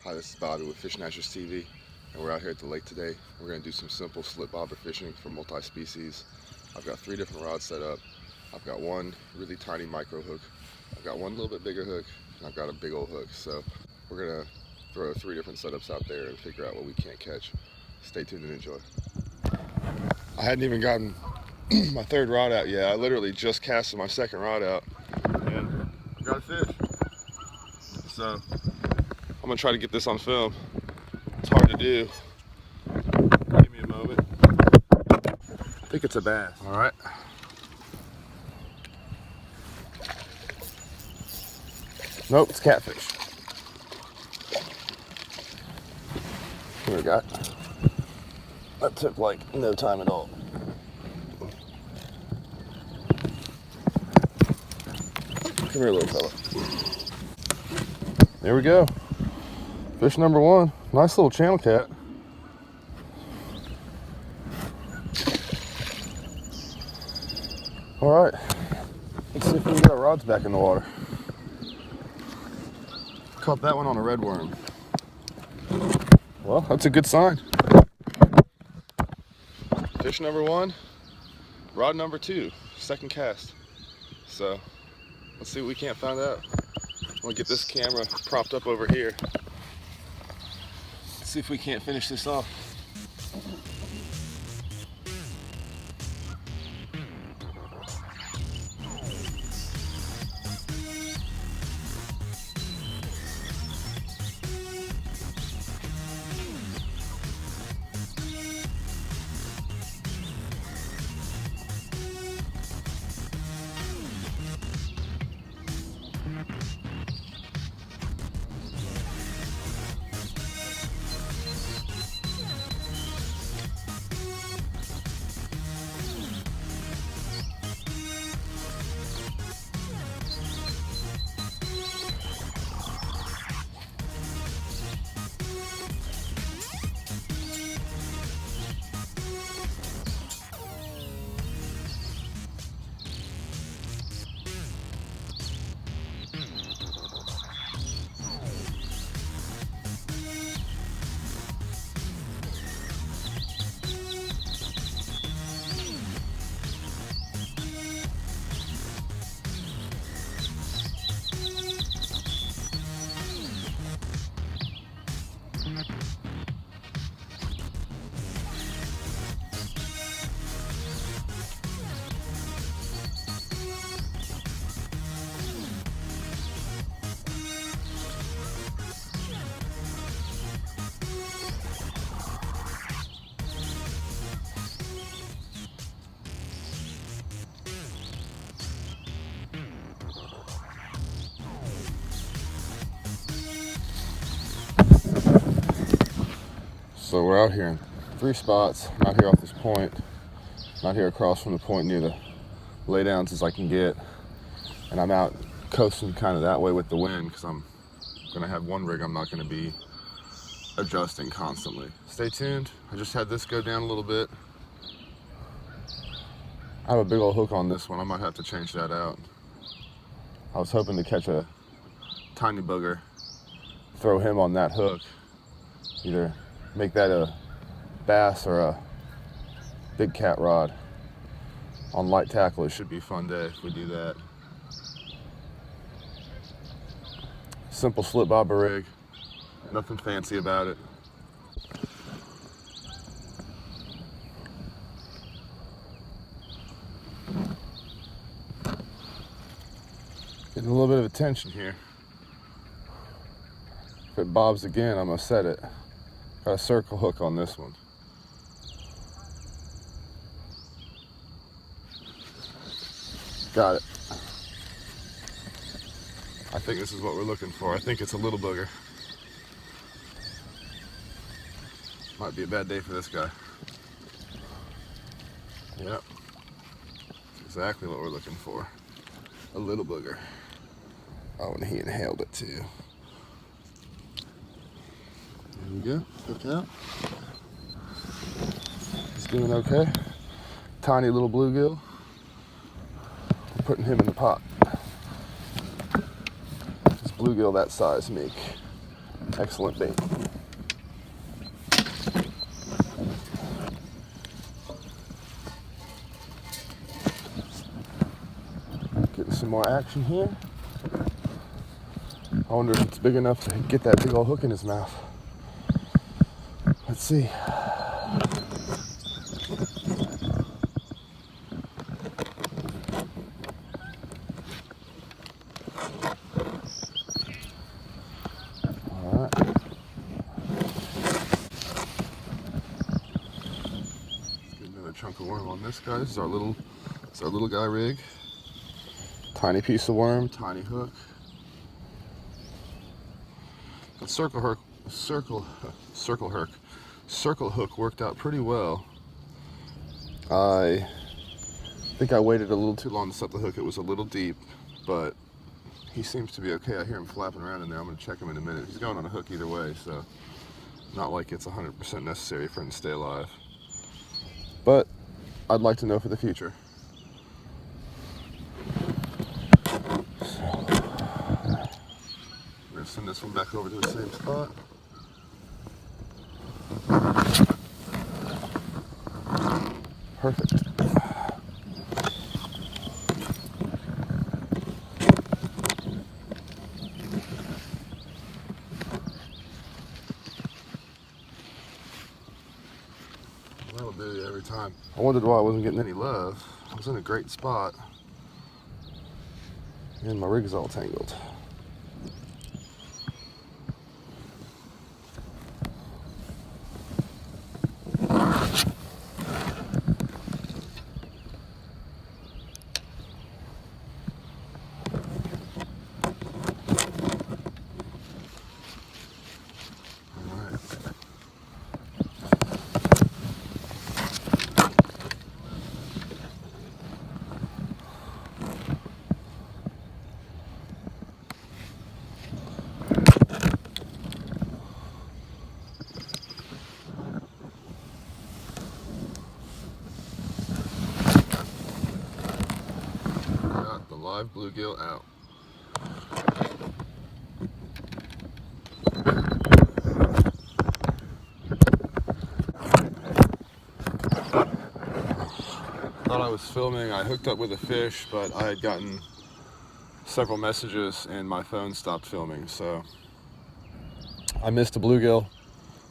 Hi, this is Bobby with Fish Naturals TV, and we're out here at the lake today. We're going to do some simple slip bobber fishing for multi-species. I've got 3 different rods set up. I've got one really tiny micro hook, I've got one little bit bigger hook, and I've got a big old hook. So we're going to throw 3 different setups out there and figure out what we can't catch. Stay tuned and enjoy. I hadn't even gotten my 3rd rod out yet. I literally just casted my 2nd rod out and I got a fish. So I'm gonna try to get this on film. It's hard to do. Give me a moment. I think it's a bass. All right. Nope, it's catfish. Here we got. That took like no time at all. Come here, little fella. There we go. Fish number 1. Nice little channel cat. All right. Let's see if we can get our rods back in the water. Caught that one on a red worm. Well, that's a good sign. Fish number 1, rod number 2, 2nd cast. So let's see what we can't find out. I'm gonna get this camera propped up over here. Let's see if we can't finish this off. So we're out here in 3 spots. I'm out here off this point. I'm out here across from the point near the laydowns as I can get. And I'm out coasting kind of that way with the wind because I'm gonna have one rig I'm not gonna be adjusting constantly. Stay tuned. I just had this go down a little bit. I have a big old hook on this one. I might have to change that out. I was hoping to catch a tiny booger, throw him on that hook. Either make that a bass or a big cat rod on light tackle. It should be a fun day if we do that. Simple slip bobber rig, nothing fancy about it. Getting a little bit of attention here. If it bobs again, I'm gonna set it. Got a circle hook on this one. Got it. I think this is what we're looking for. I think it's a little booger. Might be a bad day for this guy. Yep. That's exactly what we're looking for. A little booger. Oh, and he inhaled it too. There we go. Hook out. He's doing okay. Tiny little bluegill. I'm putting him in the pot. This bluegill that size, meek. Excellent bait. Getting some more action here. I wonder if it's big enough to get that big old hook in his mouth. Let's see. Alright. Get another chunk of worm on this guy. This is our little guy rig. Tiny piece of worm, tiny hook. The circle hook worked out pretty well. I think I waited a little too long to set the hook. It was a little deep, but he seems to be okay. I hear him flapping around in there. I'm going to check him in a minute. He's going on a hook either way, so not like it's 100% necessary for him to stay alive. But I'd like to know for the future. Send this one back over to the same spot. Perfect. That'll do every time. I wondered why I wasn't getting any love. I was in a great spot, and my rig's all tangled. Live bluegill out. Thought I was filming. I hooked up with a fish, but I had gotten several messages and my phone stopped filming, so I missed a bluegill,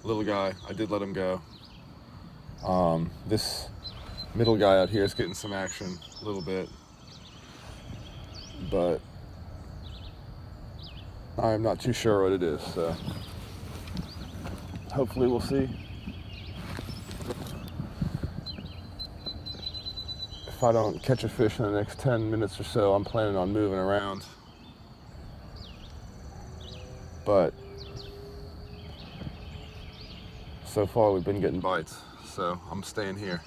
little guy. I did let him go. This middle guy out here is getting some action a little bit, but I'm not too sure what it is, so hopefully we'll see. If I don't catch a fish in the next 10 minutes or so, I'm planning on moving around. But so far we've been getting bites, so I'm staying here.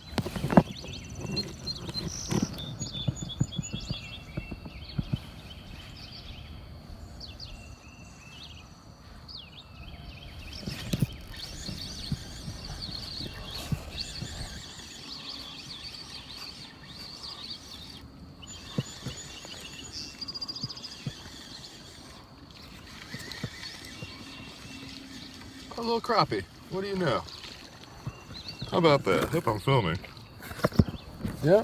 A little crappie. What do you know? How about that? Hope I'm filming. Yeah.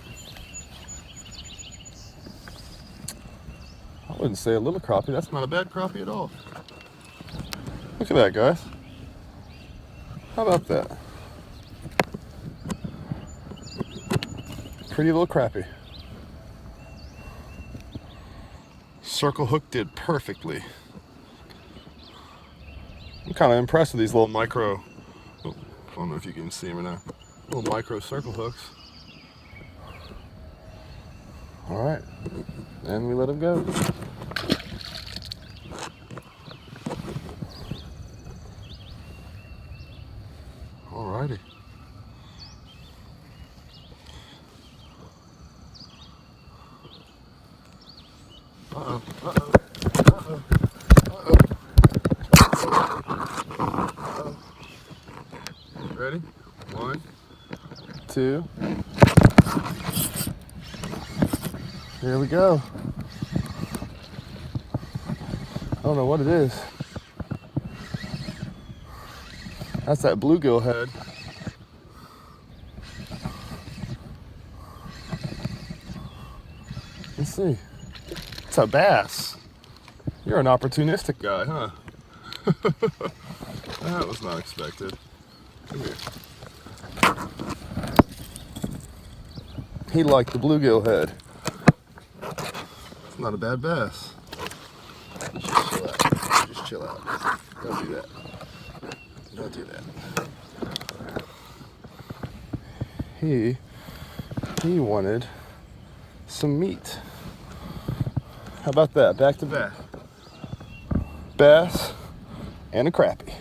I wouldn't say a little crappie. That's not a bad crappie at all. Look at that, guys. How about that? Pretty little crappie. Circle hook did perfectly. I'm kind of impressed with these little micro, I don't know if you can see them or not, little micro circle hooks. All right, and we let them go. All righty. Uh-oh, uh-oh, uh-oh, uh-oh. Ready? 1, 2. Here we go. I don't know what it is. That's that bluegill head. Let's see. It's a bass. You're an opportunistic guy, huh? That was not expected. Come here. He liked the bluegill head. It's not a bad bass. Just chill out. Just chill out. Don't do that. Don't do that. He wanted some meat. How about that? Back to back. Bass and a crappie.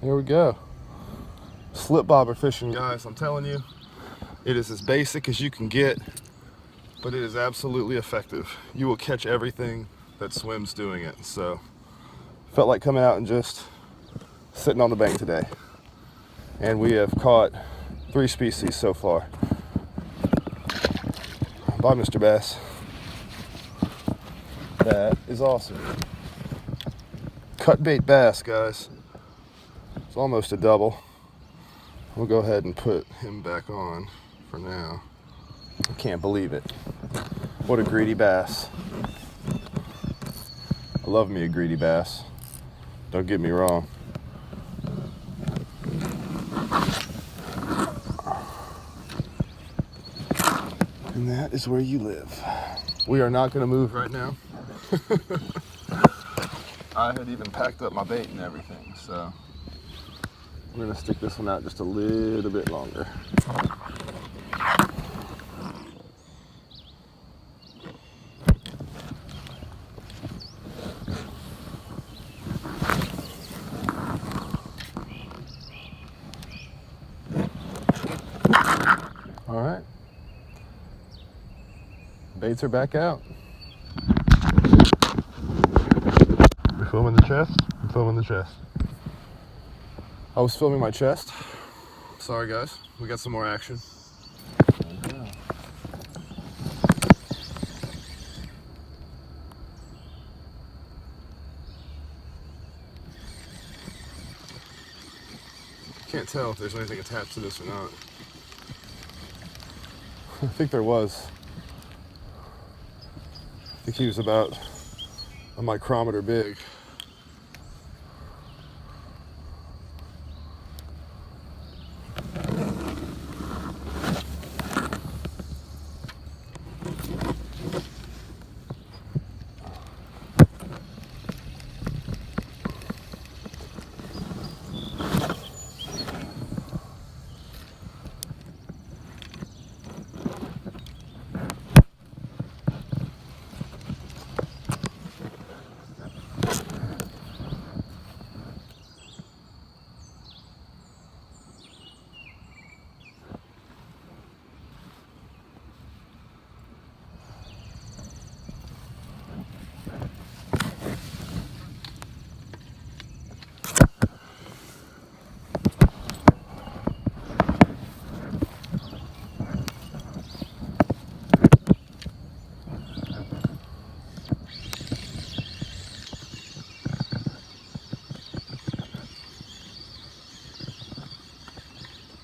There we go. Slip bobber fishing, guys. I'm telling you, it is as basic as you can get, but it is absolutely effective. You will catch everything that swims doing it. So felt like coming out and just sitting on the bank today. And we have caught 3 species so far. Bye, Mr. Bass. That is awesome. Cut bait bass, guys. It's almost a double. We'll go ahead and put him back on for now. I can't believe it. What a greedy bass. I love me a greedy bass. Don't get me wrong. And that is where you live. We are not going to move right now. I had even packed up my bait and everything, so I'm going to stick this one out just a little bit longer. All right. Baits are back out. You filming the chest? I'm filming the chest. I was filming my chest. Sorry guys, we got some more action. Can't tell if there's anything attached to this or not. I think there was. I think he was about a micrometer big.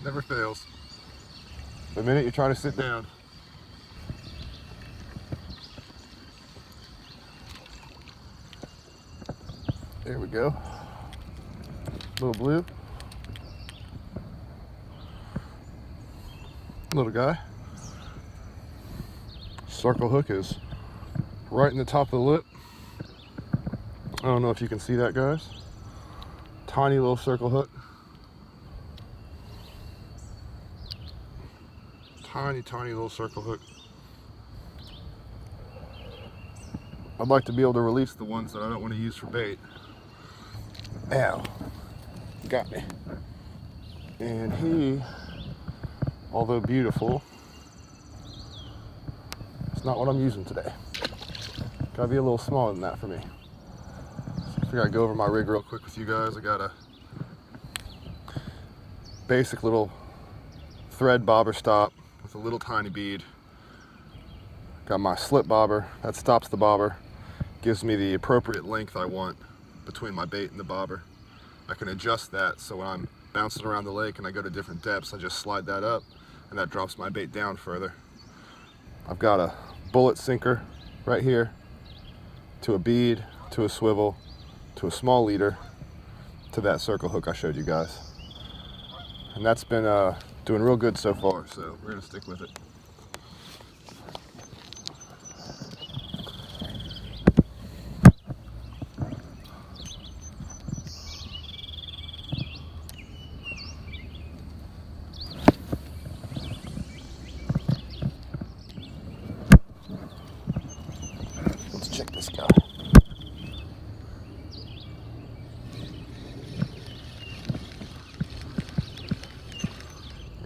Never fails. The minute you try to sit down. There we go. Little blue. Little guy. Circle hook is right in the top of the lip. I don't know if you can see that, guys. Tiny little circle hook. Tiny little circle hook. I'd like to be able to release the ones that I don't want to use for bait. Ow. Got me. And he, although beautiful, it's not what I'm using today. Gotta be a little smaller than that for me. So I figure I'd go over my rig real quick with you guys. I got a basic little thread bobber stop with a little tiny bead. Got my slip bobber that stops the bobber, gives me the appropriate length I want between my bait and the bobber. I can adjust that so when I'm bouncing around the lake and I go to different depths, I just slide that up and that drops my bait down further. I've got a bullet sinker right here to a bead, to a swivel, to a small leader, to that circle hook I showed you guys. And that's been doing real good so far, so we're gonna stick with it. Let's check this guy.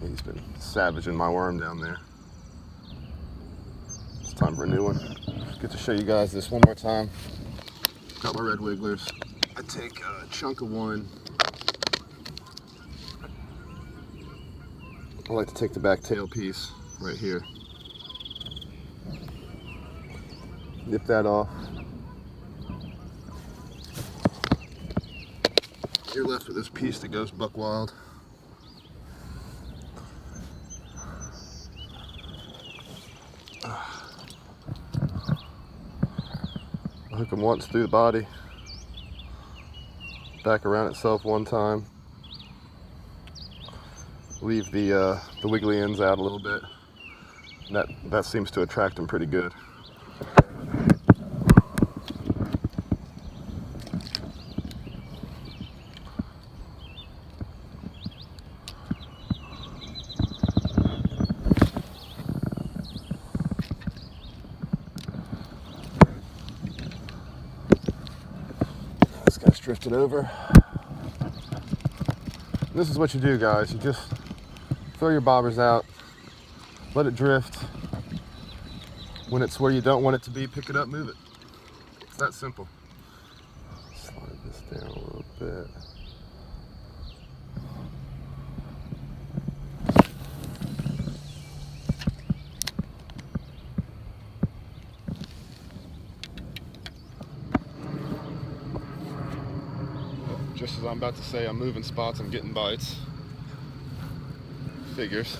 He's been savaging my worm down there. It's time for a new one. Get to show you guys this one more time. Got my red wigglers. I take a chunk of one. I like to take the back tail piece right here. Nip that off. You're left with this piece that goes buck wild. Hook them once through the body, back around itself one time, leave the wiggly ends out a little bit. That seems to attract them pretty good. This guy's drifted over. This is what you do, guys. You just throw your bobbers out, let it drift. When it's where you don't want it to be, pick it up, move it. It's that simple. Slide this down a little bit. Just as I'm about to say I'm moving spots, I'm getting bites. Figures.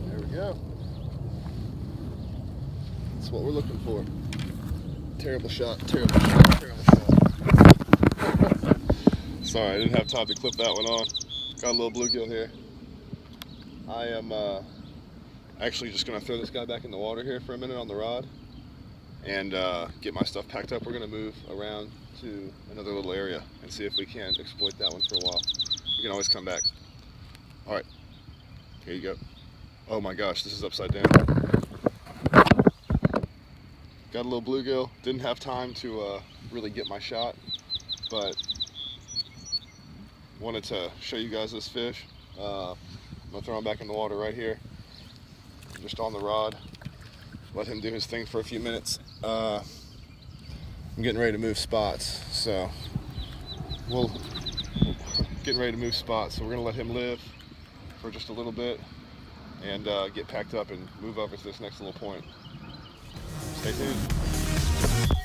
There we go. That's what we're looking for. Terrible shot, terrible shot, terrible shot. Sorry, I didn't have time to clip that one on. Got a little bluegill here. I am actually just gonna throw this guy back in the water here for a minute on the rod and get my stuff packed up. We're gonna move around to another little area and see if we can exploit that one for a while. We can always come back. All right, here you go. Oh my gosh, this is upside down. Got a little bluegill. Didn't have time to really get my shot, but wanted to show you guys this fish. I'm gonna throw him back in the water right here, just on the rod. Let him do his thing for a few minutes. I'm getting ready to move spots, so we're gonna let him live for just a little bit and get packed up and move over to this next little point. Stay tuned.